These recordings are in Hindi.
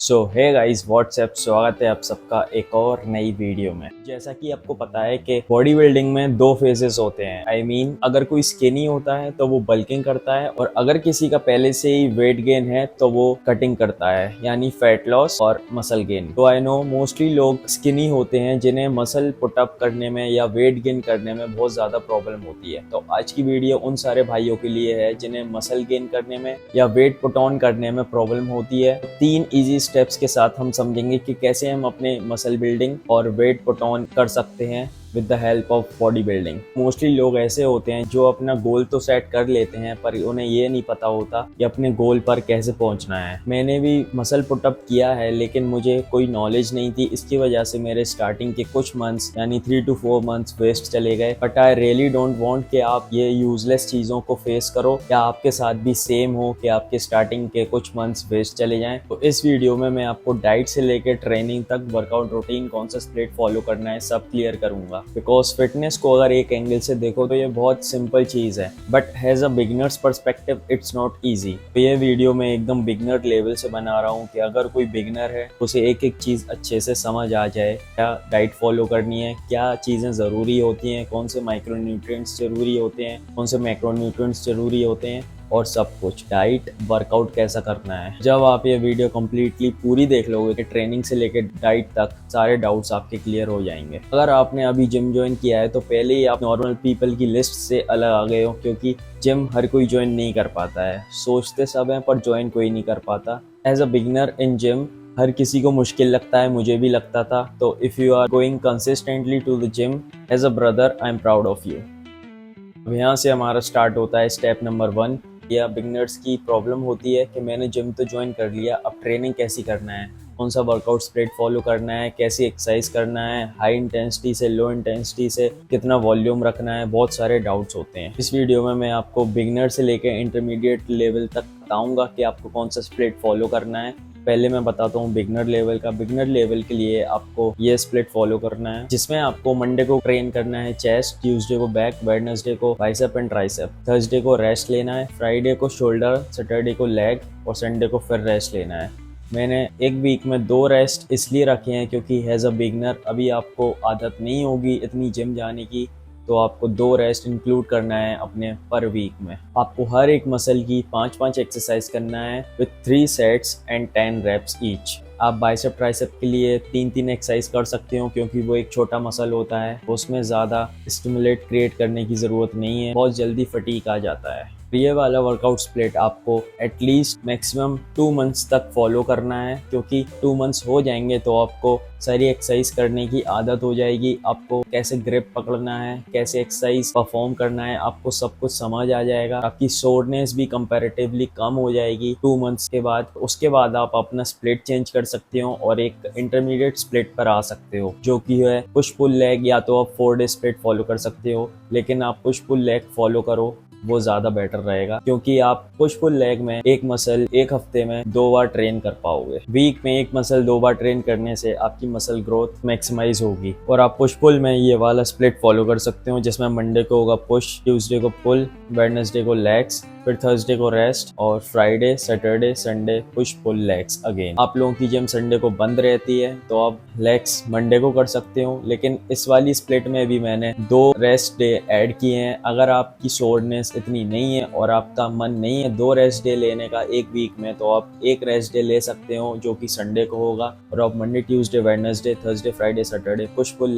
सो हे गाइस व्हाट्सएप, स्वागत है आप सबका एक और नई वीडियो में। जैसा कि आपको पता है कि बॉडी बिल्डिंग में दो फेजेस होते हैं। आई मीन अगर कोई स्किनी होता है तो वो बल्किंग करता है, और अगर किसी का पहले से ही वेट गेन है तो वो कटिंग करता है, यानी फैट लॉस और मसल गेन। तो आई नो मोस्टली लोग स्किनी होते हैं जिन्हें मसल पुटअप करने में या वेट गेन करने में बहुत ज्यादा प्रॉब्लम होती है। तो आज की वीडियो उन सारे भाइयों के लिए है जिन्हें मसल गेन करने में या वेट पुट ऑन करने में प्रॉब्लम होती है। 3 इजी स्टेप्स के साथ हम समझेंगे कि कैसे हम अपने मसल बिल्डिंग और वेट पुट ऑन कर सकते हैं with the help of body building. Mostly लोग ऐसे होते हैं जो अपना गोल तो सेट कर लेते हैं पर उन्हें ये नहीं पता होता कि अपने गोल पर कैसे पहुंचना है। मैंने भी मसल पुटअप किया है लेकिन मुझे कोई नॉलेज नहीं थी, इसकी वजह से मेरे स्टार्टिंग के कुछ मंथ्स यानी 3 to 4 मंथ्स वेस्ट चले गए। But I really don't want कि आप ये यूजलेस चीज़ों को फेस करो या आपके साथ भी सेम हो कि आपके स्टार्टिंग के कुछ मंथ्स वेस्ट चले जाएं। तो इस वीडियो में मैं आपको डाइट से लेकर ट्रेनिंग तक वर्कआउट रूटीन कौन सा स्प्लिट फॉलो करना है सब क्लियर करूंगा। बिकॉज फिटनेस को अगर एक एंगल से देखो तो ये बहुत सिंपल चीज है, but has a beginners perspective it's not easy. तो ये वीडियो मैं एकदम बिगिनर लेवल से बना रहा हूँ कि अगर कोई बिगिनर है उसे एक एक चीज अच्छे से समझ आ जाए, क्या डाइट फॉलो करनी है, क्या चीजें जरूरी होती हैं, कौन से माइक्रोन्यूट्रिएंट्स जरूरी होते हैं, कौन से मैक्रोन्यूट्रिएंट्स जरूरी होते हैं, और सब कुछ डाइट वर्कआउट कैसा करना है। जब आप ये वीडियो कम्प्लीटली पूरी देख लोगे कि ट्रेनिंग से लेकर डाइट तक सारे डाउट्स आपके क्लियर हो जाएंगे। अगर आपने अभी जिम ज्वाइन किया है तो पहले ही आप नॉर्मल पीपल की लिस्ट से अलग आ गए हो, क्योंकि जिम हर कोई ज्वाइन नहीं कर पाता है। सोचते सब हैं पर ज्वाइन कोई नहीं कर पाता। As a beginner in gym हर किसी को मुश्किल लगता है, मुझे भी लगता था। तो if you are going consistently to the gym as a brother, I am proud of you. अब यहाँ से हमारा स्टार्ट होता है स्टेप नंबर 1। या बिगनर्स की प्रॉब्लम होती है कि मैंने जिम तो ज्वाइन कर लिया, अब ट्रेनिंग कैसी करना है, कौन सा वर्कआउट स्प्लिट फॉलो करना है, कैसी एक्सरसाइज करना है, हाई इंटेंसिटी से लो इंटेंसिटी से कितना वॉल्यूम रखना है, बहुत सारे डाउट्स होते हैं। इस वीडियो में मैं आपको बिगनर से लेकर इंटरमीडिएट लेवल तक बताऊंगा कि आपको कौन सा स्प्लिट फॉलो करना है। पहले मैं बताता हूँ बिगनर लेवल का। बिगनर लेवल के लिए आपको ये स्प्लिट फॉलो करना है, जिसमें आपको मंडे को ट्रेन करना है चेस्ट, ट्यूसडे को बैक, वेडनेसडे को बाइसेप एंड ट्राइसेप, थर्सडे को रेस्ट लेना है, फ्राइडे को शोल्डर, सैटरडे को लेग और संडे को फिर रेस्ट लेना है। मैंने एक वीक में 2 रेस्ट इसलिए रखे हैं क्योंकि एज अ बिगनर अभी आपको आदत नहीं होगी इतनी जिम जाने की, तो आपको 2 रेस्ट इंक्लूड करना है अपने पर वीक में। आपको हर एक मसल की 5-5 एक्सरसाइज करना है with 3 sets and 10 reps each. आप बाइसेप ट्राइसेप के लिए 3-3 एक्सरसाइज कर सकते हो क्योंकि वो एक छोटा मसल होता है, उसमें ज़्यादा स्टिमुलेट क्रिएट करने की ज़रूरत नहीं है, बहुत जल्दी फटीग आ जाता है। ये वाला वर्कआउट स्प्लिट आपको एटलीस्ट मैक्सिमम 2 मंथ्स तक फॉलो करना है, क्योंकि 2 मंथ्स हो जाएंगे तो आपको सारी एक्सरसाइज करने की आदत हो जाएगी। आपको कैसे ग्रिप पकड़ना है, कैसे एक्सरसाइज परफॉर्म करना है, आपको सब कुछ समझ आ जाएगा। आपकी सोरनेस भी कंपैरेटिवली कम हो जाएगी 2 मंथ्स के बाद। उसके बाद आप अपना स्प्लिट चेंज कर सकते हो और एक इंटरमीडिएट स्प्लिट पर आ सकते हो, जो कि है पुश पुल लेग। या तो आप 4 डे स्प्लिट फॉलो कर सकते हो, लेकिन आप पुश पुल लेग फॉलो करो, वो ज्यादा बेटर रहेगा, क्योंकि आप पुश पुल लेग में एक मसल एक हफ्ते में 2 बार ट्रेन कर पाओगे। वीक में एक मसल 2 बार ट्रेन करने से आपकी मसल ग्रोथ मैक्सिमाइज होगी। और आप पुश पुल में ये वाला स्प्लिट फॉलो कर सकते हो, जिसमें मंडे को होगा पुश, ट्यूसडे को पुल, वेडनेसडे को लेग्स, फिर थर्सडे को रेस्ट, और Friday, Saturday, Sunday push pull legs again. आप लोगों की जिम संडे को बंद रहती है तो आप लेग्स मंडे को कर सकते हो, लेकिन इस वाली स्प्लिट में भी मैंने 2 रेस्ट डे ऐड किए हैं। अगर आपकी सोरनेस इतनी नहीं है और आपका मन नहीं है 2 रेस्ट डे लेने का एक वीक में, तो आप एक रेस्ट डे ले सकते हो जो कि संडे को होगा, और आप Monday, Tuesday, Wednesday, Thursday, Friday, Saturday push pull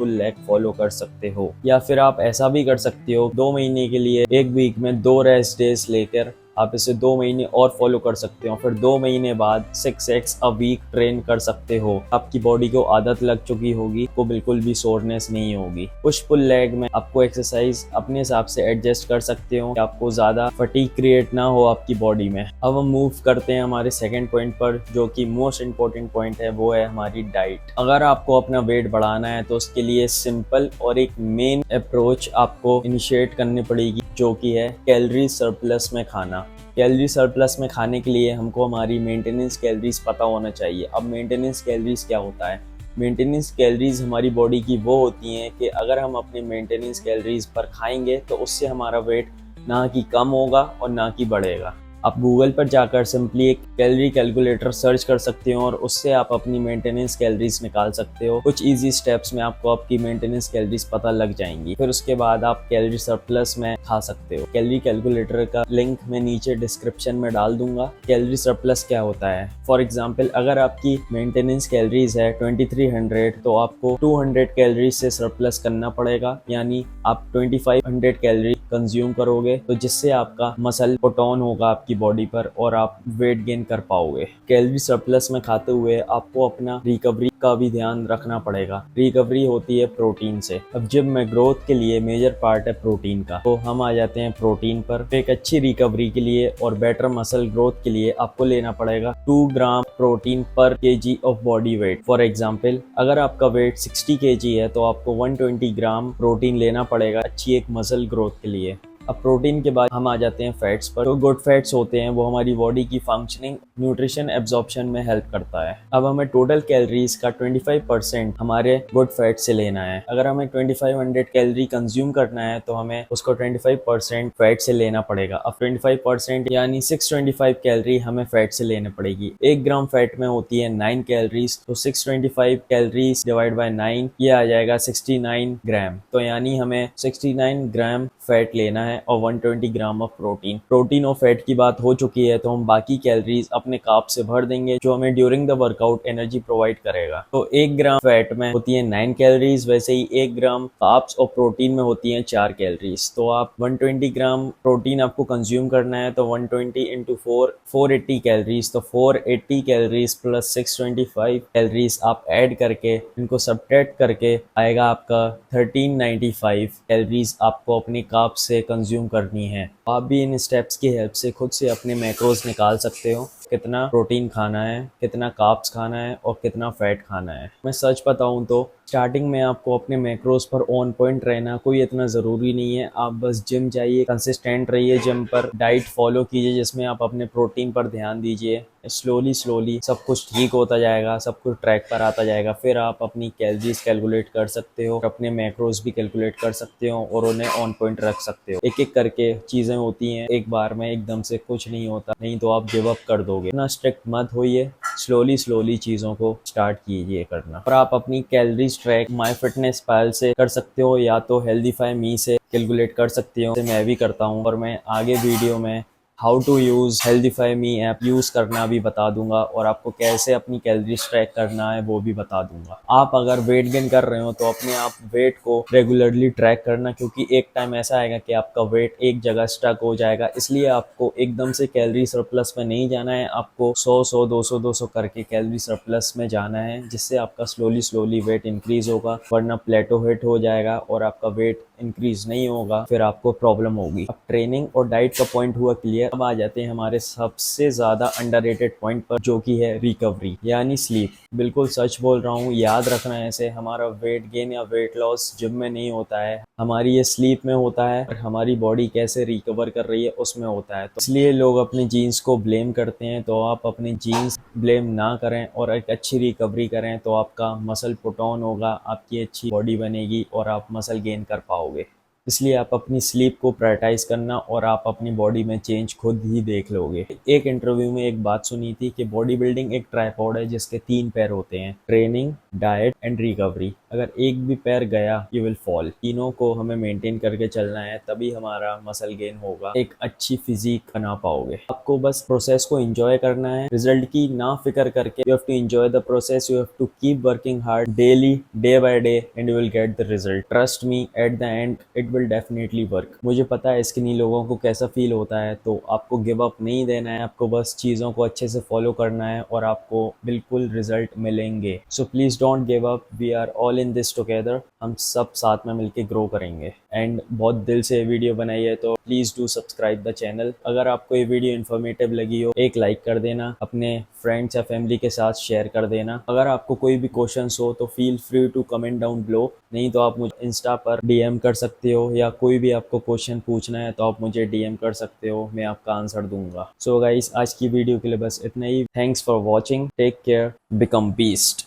leg follow कर सकते हो। या फिर आप ऐसा भी कर सकते हो, 2 महीने के लिए एक वीक में 2 रेस्ट डेज लेकर आप इसे 2 महीने और फॉलो कर सकते हो। फिर 2 महीने बाद 6 एक्स अ वीक ट्रेन कर सकते हो। आपकी बॉडी को आदत लग चुकी होगी, को बिल्कुल भी सोरनेस नहीं होगी। पुश पुल लेग में आपको एक्सरसाइज अपने हिसाब से एडजस्ट कर सकते हो, आपको ज्यादा फटीग क्रिएट ना हो आपकी बॉडी में। अब हम मूव करते हैं हमारे सेकंड पॉइंट पर, जो कि मोस्ट इंपॉर्टेंट पॉइंट है, वो है हमारी डाइट। अगर आपको अपना वेट बढ़ाना है तो उसके लिए सिंपल और एक मेन अप्रोच आपको इनिशिएट करनी पड़ेगी, जो कि है कैलोरी सरप्लस में खाना। कैलोरी सरप्लस में खाने के लिए हमको हमारी मेंटेनेंस कैलोरीज पता होना चाहिए। अब मेंटेनेंस कैलोरीज क्या होता है? मेंटेनेंस कैलोरीज हमारी बॉडी की वो होती हैं कि अगर हम अपनी मेंटेनेंस कैलोरीज पर खाएंगे तो उससे हमारा वेट ना कि कम होगा और ना कि बढ़ेगा। आप गूगल पर जाकर सिंपली एक कैलोरी कैलकुलेटर सर्च कर सकते हो और उससे आप अपनी मेंटेनेंस कैलोरीज निकाल सकते हो। कुछ इजी स्टेप्स में आपको आपकी मेंटेनेंस कैलोरीज पता लग जाएंगी। फिर उसके बाद आप कैलोरी सरप्लस में खा सकते हो। कैलोरी कैलकुलेटर का लिंक मैं नीचे डिस्क्रिप्शन में डाल दूंगा। कैलोरी सरप्लस क्या होता है? फॉर एग्जाम्पल, अगर आपकी मेंटेनेंस कैलोरीज है 2300 तो आपको 200 कैलोरी से सरप्लस करना पड़ेगा, यानी आप 2500 कैलोरी कंज्यूम करोगे, तो जिससे आपका मसल पुट ऑन होगा आपकी बॉडी पर और आप वेट गेन कर पाओगे। कैलोरी सरप्लस में खाते हुए आपको अपना रिकवरी का भी ध्यान रखना पड़ेगा। रिकवरी होती है प्रोटीन से। अब जिम में ग्रोथ के लिए मेजर पार्ट है प्रोटीन का, तो हम आ जाते हैं प्रोटीन पर। एक अच्छी रिकवरी के लिए और बेटर मसल ग्रोथ के लिए आपको लेना पड़ेगा 2 ग्राम प्रोटीन पर KG of body weight. For example, अगर आपका वेट 60 केजी है तो आपको 120 ग्राम प्रोटीन लेना पड़ेगा अच्छी एक मसल ग्रोथ के लिए। अब प्रोटीन के बाद हम आ जाते हैं फैट्स पर। तो गुड फैट्स होते हैं वो हमारी बॉडी की फंक्शनिंग, न्यूट्रिशन एब्जॉर्प्शन में हेल्प करता है। अब हमें टोटल कैलोरीज का 25% हमारे गुड फैट से लेना है। अगर हमें 2500 कैलोरी कंज्यूम करना है तो हमें उसको 25% फैट से लेना पड़ेगा। अब 25% यानी 625 कैलोरी हमें फैट से लेने पड़ेगी। 1 ग्राम फैट में होती है 9 कैलोरीज, तो 625 कैलोरीज डिवाइड बाय 9 ये आ जाएगा 69 ग्राम। तो यानी हमें 69 ग्राम फैट लेना है और 120 ग्राम ऑफ प्रोटीन। प्रोटीन और फैट की बात हो चुकी है, तो हम बाकी कैलोरीज अपने कार्ब से भर देंगे जो हमें during the workout energy provide करेगा। तो 1 ग्राम फैट में होती है 9 कैलोरीज, वैसे ही 1 ग्राम कार्ब्स और प्रोटीन में होती है 4 कैलोरीज। तो आप 120 ग्राम प्रोटीन आपको कंज्यूम करना है, तो 120 इंटू 480 कैलोरीज। तो 480 कैलोरीज प्लस 625 कैलोरीज आप ऐड करके इनको सब्ट्रैक्ट करके आएगा आपका 1395 कैलोरीज आपको अपनी कार्ब से कंज्यूम करनी है। आप भी इन स्टेप्स की हेल्प से खुद से अपने मैक्रोज निकाल सकते हो, कितना प्रोटीन खाना है, कितना कार्ब्स खाना है और कितना फैट खाना है। मैं सच बताऊं तो स्टार्टिंग में आपको अपने मैक्रोज पर ऑन पॉइंट रहना कोई इतना ज़रूरी नहीं है। आप बस जिम जाइए, कंसिस्टेंट रहिए, जिम पर डाइट फॉलो कीजिए जिसमें आप अपने प्रोटीन पर ध्यान दीजिए। स्लोली सब कुछ ठीक होता जाएगा, सब कुछ ट्रैक पर आता जाएगा। फिर आप अपनी कैलोरीज कैलकुलेट कर सकते हो, अपने मैक्रोज भी कैलकुलेट कर सकते हो और उन्हें ऑन पॉइंट रख सकते हो। एक एक करके चीज़ें होती हैं, एक बार में एकदम से कुछ नहीं होता, नहीं तो आप गिव अप कर दोगे। इतना स्ट्रिक्ट मत होइए, स्लोली चीज़ों को स्टार्ट कीजिए करना। और आप अपनी कैलोरीज ट्रैक MyFitnessPal से कर सकते हो या तो Healthify Me से कैलकुलेट कर सकते हो। मैं भी करता हूँ और मैं आगे वीडियो में how to use Healthify Me app use करना भी बता दूंगा और आपको कैसे अपनी कैलोरीज ट्रैक करना है वो भी बता दूंगा। आप अगर वेट गेन कर रहे हो तो अपने आप वेट को रेगुलरली ट्रैक करना, क्योंकि एक टाइम ऐसा आएगा कि आपका वेट एक जगह स्टक हो जाएगा। इसलिए आपको एकदम से कैलोरी सरप्लस में नहीं जाना है, आपको 100 200 करके कैलोरी सरप्लस में जाना है, जिससे आपका स्लोली वेट इंक्रीज होगा, वरना प्लेटो हिट हो जाएगा और आपका वेट इंक्रीज नहीं होगा, फिर आपको प्रॉब्लम होगी। अब ट्रेनिंग और डाइट का पॉइंट हुआ क्लियर। अब आ जाते हैं हमारे सबसे ज्यादा अंडररेटेड पॉइंट पर, जो कि है रिकवरी यानी स्लीप। बिल्कुल सच बोल रहा हूँ, याद रखना है ऐसे, हमारा वेट गेन या वेट लॉस जिम में नहीं होता है, हमारी ये स्लीप में होता है और हमारी बॉडी कैसे रिकवर कर रही है उसमें होता है। तो इसलिए लोग अपनी जीन्स को ब्लेम करते हैं, तो आप अपनी जीन्स ब्लेम ना करें और एक अच्छी रिकवरी करें, तो आपका मसल पुट ऑन होगा, आपकी अच्छी बॉडी बनेगी और आप मसल गेन कर पाओगे। इसलिए आप अपनी स्लीप को प्रायोरिटाइज करना और आप अपनी बॉडी में चेंज खुद ही देख लोगे। एक इंटरव्यू में एक बात सुनी थी कि बॉडी बिल्डिंग एक ट्राइपॉड है जिसके 3 पैर होते हैं, ट्रेनिंग, डाइट एंड रिकवरी। अगर एक भी पैर गया यू विल फॉल। तीनों को हमें मेंटेन करके चलना है, तभी हमारा मसल गेन होगा, एक अच्छी फिजिक बना पाओगे। आपको बस प्रोसेस को एंजॉय करना है, रिजल्ट की ना फिक्र करके। You have to enjoy the process, you have to keep working hard daily, day by day, and you will get the result. Trust me, at the end it will definitely work. मुझे पता है स्किनी लोगों को कैसा फील होता है, तो आपको गिव अप नहीं देना है, आपको बस चीज़ों को अच्छे से फॉलो करना है और आपको बिल्कुल रिजल्ट मिलेंगे। So please don't give up, we are all in this together. हम सब साथ में मिलके ग्रो करेंगे। एंड बहुत दिल से वीडियो बनाई है, तो please do subscribe the channel. अगर आपको ये वीडियो इन्फॉर्मेटिव लगी हो, एक लाइक कर देना, अपने फ्रेंड्स या फैमिली के साथ शेयर कर देना। अगर आपको कोई भी क्वेश्चंस हो तो feel free to comment down below, नहीं तो आप मुझे इंस्टा पर डीएम कर सकते हो, या कोई भी आपको क्वेश्चन पूछना है तो आप मुझे डीएम कर सकते हो, मैं आपका आंसर दूंगा। सो गाइस, आज की वीडियो के लिए बस इतना ही। Thanks for watching, take care, become beast.